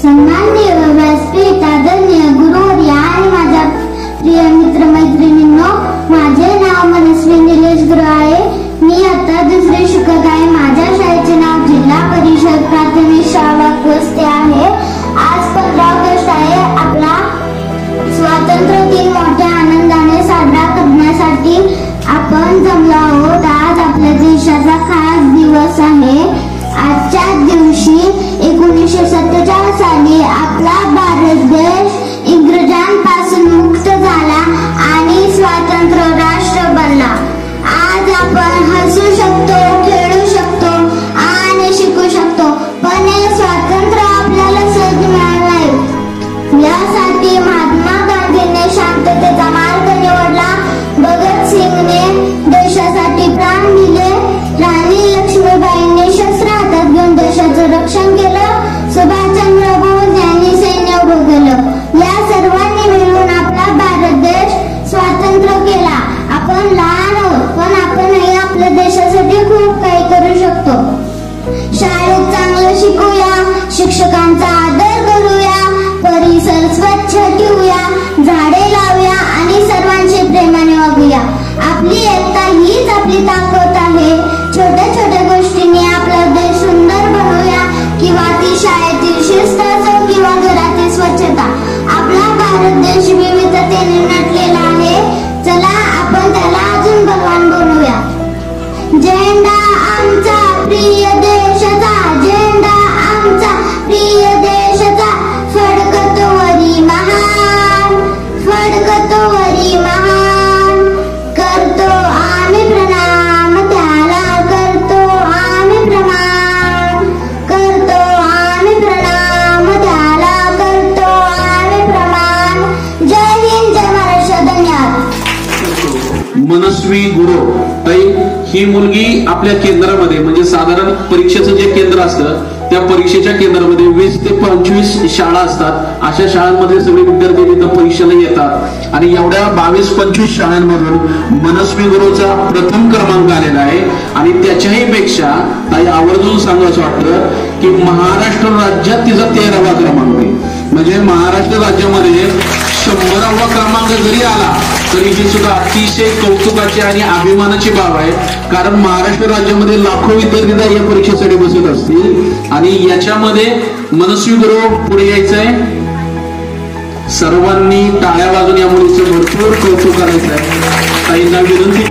सन्माननीय व्यासपीठ, आदरणीय गुरुवर्य आणि माझ्या प्रिय मित्रमैत्रिणींनो, माझे नाव मनस्वी निलेश गुराळे. मी आता दुसरी शिकत आहे. माझ्या शाळेचे नाव जिल्हा परिषद प्राथमिक शाळा कुस्ते आहे. आज 15 ऑगस्ट आहे. आपला स्वातंत्र्य दिन मोठ्या आनंदाने साजरा करण्यासाठी आपण जमलो आहोत. आज आपल्या देशाचा खास दिवस आहे. आजच्या दिवशी 1947 साली आपला भारत देश इंग्रजांपासून मुक्त झाला आणि स्वतंत्र राष्ट्र बनला. आज आपण हसू शकतो, खेळू शकतो आणि शिकू शकतो, पण हे स्वातंत्र्य आपल्याला सहज मिळालं नाही. यासाठी महात्मा गांधींनी शांततेचा मार्ग निवडला. भगतसिंगने देशासाठी प्राण दिले. राणी लक्ष्मीबाईंनी शस्त्र हातात घेऊन देशाचं रक्षण केलं. सुभाषचंद्र बोस यांनी सैन्य उभं केलं. या सर्वांनी मिळून आपला भारत देश स्वातंत्र्य केला. आपण लहान आहोत, पण आपणही आपल्या देशासाठी खूप काही करू शकतो. शाळेत चांगलं शिकूया, शिक्षकांचा आदर करूया, परिसर स्वच्छ ठेवूया, झाडे लावूया आणि सर्वांशी प्रेमाने वागूया. आपली एकता हीच आपली ताकद आहे. छोट्या छोट्या गोष्टींनी आपला देश सुंदर बनवूया, किंवा ती शाळेतील शिस्त असो किंवा घरातील स्वच्छता. आपला भारत देश विविधतेने नटलेला आहे. चला आपण त्याला अजून बलवान बनवूया. झेंडा आमचा प्रिय देशाचा, झेंडा आमचा प्रिय देशाचा, फडकतो वरी महान, फडकतो वरी महान. करतो आम्ही प्रणाम त्याला, करतो आम्ही प्रणाम, करतो आम्ही प्रणाम त्याला, करतो आम्ही प्रणाम. जय हिंद, जय महाराष्ट्र. धन्यवाद. मनस्वी गुरु ताई, ही मुलगी आपल्या केंद्रामध्ये म्हणजे साधारण परीक्षेचं जे केंद्र असतं त्या परीक्षेच्या केंद्रामध्ये 20 ते 25 शाळा असतात. अशा शाळांमध्ये सगळे विद्यार्थी तिथं परीक्षेला येतात आणि एवढ्या 22-25 शाळांमधून मनस्वी गुरुचा प्रथम क्रमांक आलेला आहे. आणि त्याच्याही पेक्षा ताई आवर्जून सांगायचं वाटतं की महाराष्ट्र राज्यात तिचा 13वा क्रमांक आहे. म्हणजे महाराष्ट्र राज्यामध्ये 100वा क्रमांक जरी आला तरी ही सुद्धा अतिशय कौतुकाची आणि अभिमानाची बाब आहे. कारण महाराष्ट्र राज्यामध्ये लाखो विद्यार्थी या परीक्षेसाठी बसत असतील आणि याच्यामध्ये मनस्वी गुरु पुढे यायचंय. सर्वांनी टाळ्या वाजून या मुलीचं भरपूर कौतुक करायचं आहे. ताईंना विनंती